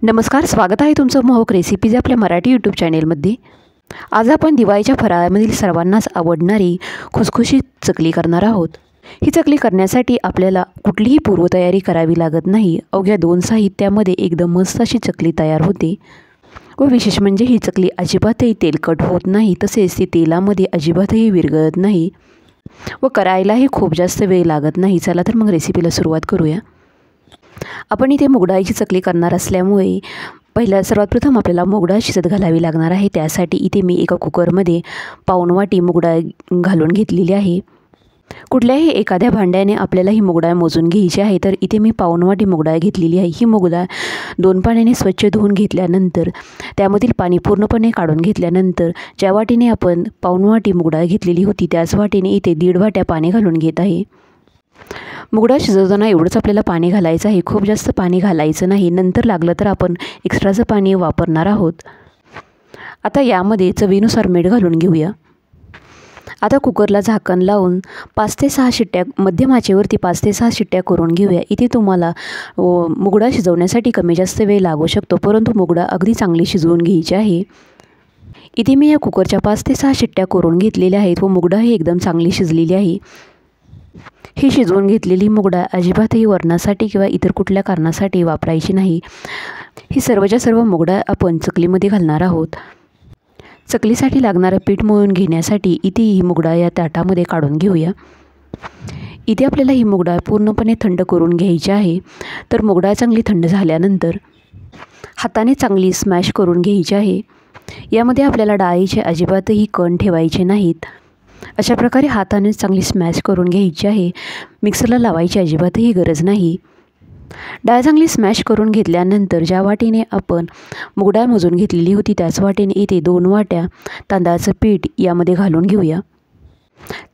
नमस्कार, स्वागत आहे तुमचं मोहक रेसिपीज आपल्या मराठी यूट्यूब चॅनेलमध्ये। आज आपण दिवाळीच्या फराळामधील सर्वांनाच आवडणारी खुसखुशीत चकली करणार आहोत। ही चकली करण्यासाठी आपल्याला कुठलीही पूर्वतयारी करावी लागत नाही। अवघ्या 2 साहित्यामध्ये एकदम मस्त अशी चकली तयार होते व विशेष म्हणजे ही चकली अजिबातही तेलकट होत नाही, तसेच ती तेलामध्ये अजिबातही विरघळत नाही व करायलाही खूप जास्त वेळ लागत नाही। चला तर मग रेसिपीला सुरुवात करूया। आपण इथे मूग डाळीची चकली करणार असल्यामुळे सर्वात प्रथम आपल्याला मूग डाळ शिजत घालावी लागणार आहे। त्यासाठी इथे मी एका कुकरमध्ये पाऊण वाटी मूग डाळ घालून घेतलेली आहे। कुठल्याही एखाद्या भांड्याने आपल्याला ही मूग डाळ मोजून घ्यायची आहे। तर इथे मी पाऊण वाटी मूग डाळ घेतलेली आहे। ही मूग डाळ 2 पाण्याने स्वच्छ धुवून घेतल्यानंतर त्यामधील पाणी पूर्णपणे काढून घेतल्यानंतर ज्या वाटीने आपण पाऊण वाटी मूग डाळ घेतलेली होती त्याच वाटीने इथे 1.5 वाट्या पाणी घालून घेत आहे। मूग डाळ शिजवताना एवढंच आपल्याला पाणी घालायचं आहे, खूप जास्त पाणी घालायचं नाही, नंतर लागलं तर आपण एक्स्ट्राचं पाणी वापरणार आहोत। आता यामध्ये चवीनुसार मीठ घालून घेऊया। आता कुकरला झाकण लावून 5 ते 6 शिट्ट्या मध्यम आचेवरती 5 ते 6 शिट्ट्या करून घेऊया। इथे तुम्हाला मूग डाळ शिजवण्यासाठी कमी जास्त वेळ लागू शकतो, परंतु मूग डाळ अगदी चांगली शिजवून घ्यायची आहे। इथे मी या कुकरच्या 5 ते 6 शिट्ट्या करून घेतलेल्या आहेत व मूग डाळ ही एकदम चांगली शिजलेली आहे। ही शिजवून घेतलेली मूग डाळ अजिबातही वरणासाठी किंवा इतर कुठल्या कारणासाठी वापरायची नाही। ही सर्वच्या सर्व मूग डाळ आपण चकलीमध्ये घालणार आहोत। चकलीसाठी लागणारं पीठ मळून घेण्यासाठी इथे ही मूग डाळ या ताटामध्ये काढून घेऊया। इथे आपल्याला ही मूग डाळ पूर्णपणे थंड करून घ्यायची आहे। तर मूग डाळ चांगली थंड झाल्यानंतर हाताने चांगली स्मॅश करून घ्यायची आहे। यामध्ये आपल्याला डाळीचे अजिबातही कण ठेवायचे नाहीत। अशा प्रकारे हाताने चांगली स्मॅश करून घ्यायची आहे। मिक्सरला लावायची अजिबातही गरज नाही। डाळ चांगली स्मॅश करून घेतल्यानंतर ज्या वाटीने आपण मूग डाळ मोजून घेतलेली होती त्याच वाटीने इथे 2 वाट्या तांदळाचं पीठ यामध्ये घालून घेऊया।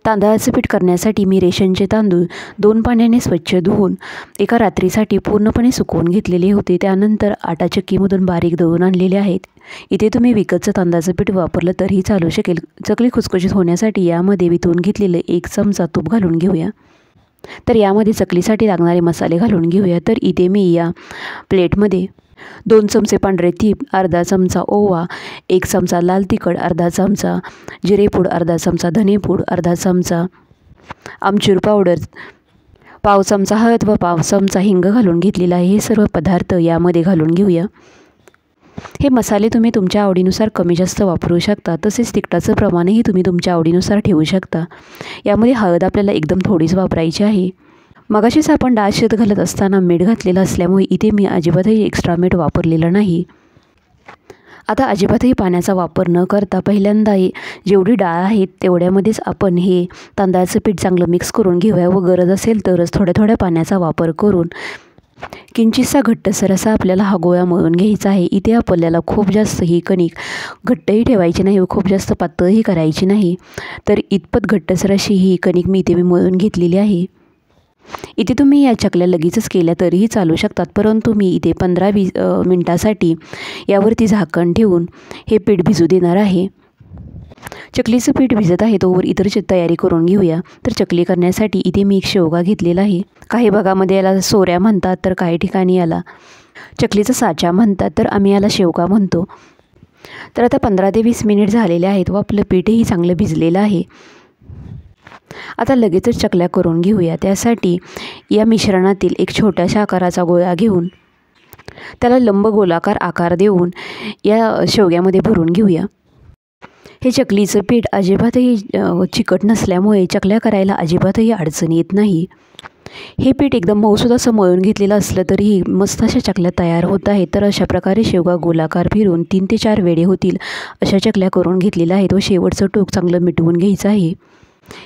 तांदळाचं पीठ करण्यासाठी मी रेशनचे तांदूळ 2 पाण्याने स्वच्छ धुवून एका रात्रीसाठी पूर्णपणे सुकवून घेतलेले होते। त्यानंतर आटा चक्कीमधून बारीक दळून आणलेले आहेत। इथे तुम्ही विकतचं तांदळाचं पीठ वापरलं तरीही चालू शकेल। चकली खुसखुशीत होण्यासाठी यामध्ये वितळून घेतलेलं 1 चमचा तूप घालून घेऊया। तर यामध्ये चकलीसाठी लागणारे मसाले घालून घेऊया। तर इथे मी या प्लेटमध्ये 2 चमचे पांढरे तीळ, अर्धा चमचा ओवा, 1 चमचा लाल तिखट, अर्धा चमचा जिरेपूड, अर्धा चमचा धनेपूड, अर्धा चमचा आमचूर पावडर, पाव चमचा हळद व पाव चमचा हिंग घालून घेतलेला आहे। हे सर्व पदार्थ यामध्ये घालून घेऊया। हे मसाले तुम्ही तुमच्या आवडीनुसार कमी जास्त वापरू शकता, तसेच तिखटाचं प्रमाणही तुम्ही तुमच्या आवडीनुसार ठेवू शकता। यामध्ये हळद आपल्याला एकदम थोडीच वापरायची आहे। मगाशीच आपण डाळ शिजत घालत असताना मीठ घातलेलं असल्यामुळे इथे मी अजिबातही एक्स्ट्रा मीठ वापरलेलं नाही। आता अजिबातही पाण्याचा वापर न करता पहिल्यांदा जेवढी डाळ आहे तेवढ्यामध्येच आपण हे तांदळाचं पीठ चांगलं मिक्स करून घेऊया व गरज असेल तरच थोड्या थोड्या पाण्याचा वापर करून किंचितसा घट्टसर असा आपल्याला हा गोळा मळून घ्यायचा आहे। इथे आपल्याला खूप जास्त ही कणिक घट्टही ठेवायची नाही व खूप जास्त पातळही करायची नाही। तर इतपत घट्टसर अशी ही कणिक मी मळून घेतलेली आहे। इथे तुम्ही या चकल्या लगेचच केल्या तरीही चालू शकतात, परंतु मी इथे 15-20 मिनिटासाठी यावरती झाकण ठेवून हे पीठ भिजू देणार आहे। चकलीचं पीठ भिजत आहे तोवर इतरची तयारी करून घेऊया। तर चकली करण्यासाठी इथे मी एक शेवगा घेतलेला आहे। काही भागामध्ये याला सोऱ्या म्हणतात, तर काही ठिकाणी याला चकलीचा साचा म्हणतात, तर आम्ही याला शेवगा म्हणतो। तर आता 15 ते 20 मिनिट झालेले आहेत व आपलं पीठही चांगलं भिजलेलं आहे। आता लगेचच चकल्या करून घेऊया। त्यासाठी या मिश्रणातील एक छोट्याशा आकाराचा गोळा घेऊन त्याला लंब गोलाकार आकार देऊन या शेवग्यामध्ये भरून घेऊया। हे चकलीचं पीठ अजिबातही चिकट नसल्यामुळे चकल्या करायला अजिबातही अडचण येत नाही। हे पीठ एकदम मऊसूद असं मळून घेतलेलं असलं तरीही मस्त अशा चकल्या तयार होत आहेत। तर अशा प्रकारे शेवगा गोलाकार फिरून 3 ते 4 वेळे होतील अशा चकल्या करून थलेल्या आहेत व शेवटचं टोक चांगलं मिटवून घ्यायचं आहे।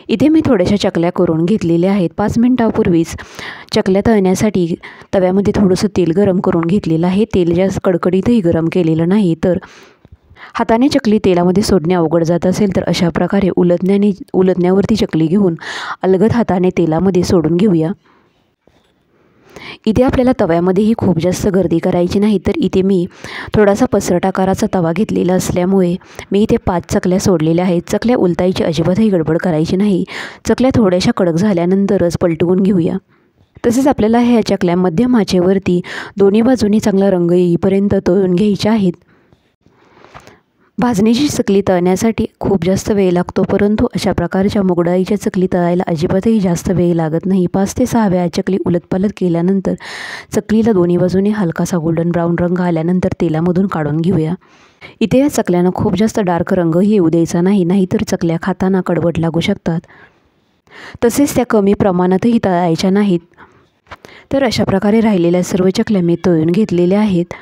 इथे मी थोड्याशा चकल्या करून घेतलेल्या आहेत। 5 मिनिटापूर्वीच चकल्या तळण्यासाठी तव्यामध्ये थोडंसं तेल गरम करून घेतलेलं आहे। तेल जास्त कडकडीतही गरम केलेलं नाही, तर हाताने चकली तेलामध्ये सोडणे अवघड जात असेल तर अशा प्रकारे उलटण्यावरती चकली घेऊन अलगद हाताने तेलामध्ये सोडून घेऊया। इथे आपल्याला तव्यामध्येही खूप जास्त गर्दी करायची नाही, तर इथे मी थोडासा पसरट आकाराचा तवा घेतलेला असल्यामुळे मी इथे 5 चकल्या सोडलेल्या आहेत। चकल्या उलटायची अजिबातही गडबड करायची नाही। चकल्या थोड्याशा कडक झाल्यानंतरच पलटवून घेऊया। तसेच आपल्याला ह्या चकल्या मध्यम आचेवरती दोन्ही बाजूनी चांगला रंग येईपर्यंत तळून घ्यायच्या आहेत. भाजणीची चकली तळण्यासाठी खूप जास्त वेळ लागतो, परंतु अशा प्रकारच्या मूग डाळीच्या चकली तळायला अजिबातही जास्त वेळ लागत नाही. 5 ते 6 वेळा चकली उलटपालट केल्यानंतर चकलीला दोन्ही बाजूने हलकासा गोल्डन ब्राऊन रंग आल्यानंतर तेलामधून काढून घेऊया. इथे या चकल्यांना खूप जास्त डार्क रंग येऊ द्यायचा नाही, नाहीतर चकल्या खाताना कडवट लागू शकतात. तसेच त्या कमी प्रमाणातही तळायच्या नाहीत. तर अशा प्रकारे राहिलेल्या सर्व चकल्या मी तळून घेतलेल्या आहेत.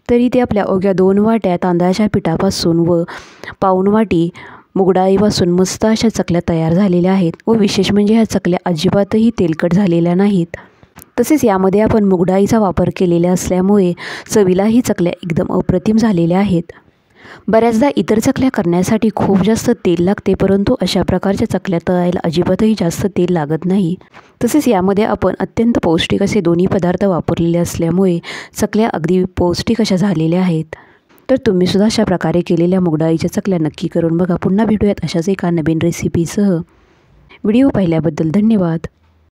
तर इथे आपल्या अवघ्या 2 वाट्या तांदळाच्या पिठापासून व पाऊण वाटी मुगडाळीपासून मस्त अशा चकल्या तयार झालेल्या आहेत. व विशेष म्हणजे ह्या चकल्या अजिबातही तेलकट झालेल्या नाहीत. तसेच यामध्ये आपण मुगडाळीचा वापर केलेला असल्यामुळे चवीलाही चकल्या एकदम अप्रतिम झालेल्या आहेत. बऱ्याचदा इतर चकल्या करण्यासाठी खूप जास्त तेल लागते, परंतु अशा प्रकारच्या चकल्या तळायला अजिबातही जास्त तेल लागत नाही. तसेच यामध्ये आपण अत्यंत पौष्टिक असे दोन्ही पदार्थ वापरलेले असल्यामुळे चकल्या अगदी पौष्टिक अशा झालेल्या आहेत. तर तुम्हीसुद्धा अशा प्रकारे केलेल्या मुगडाळीच्या चकल्या नक्की करून बघा. पुन्हा भेटूयात अशाच एका नवीन रेसिपीसह. व्हिडिओ पाहिल्याबद्दल धन्यवाद.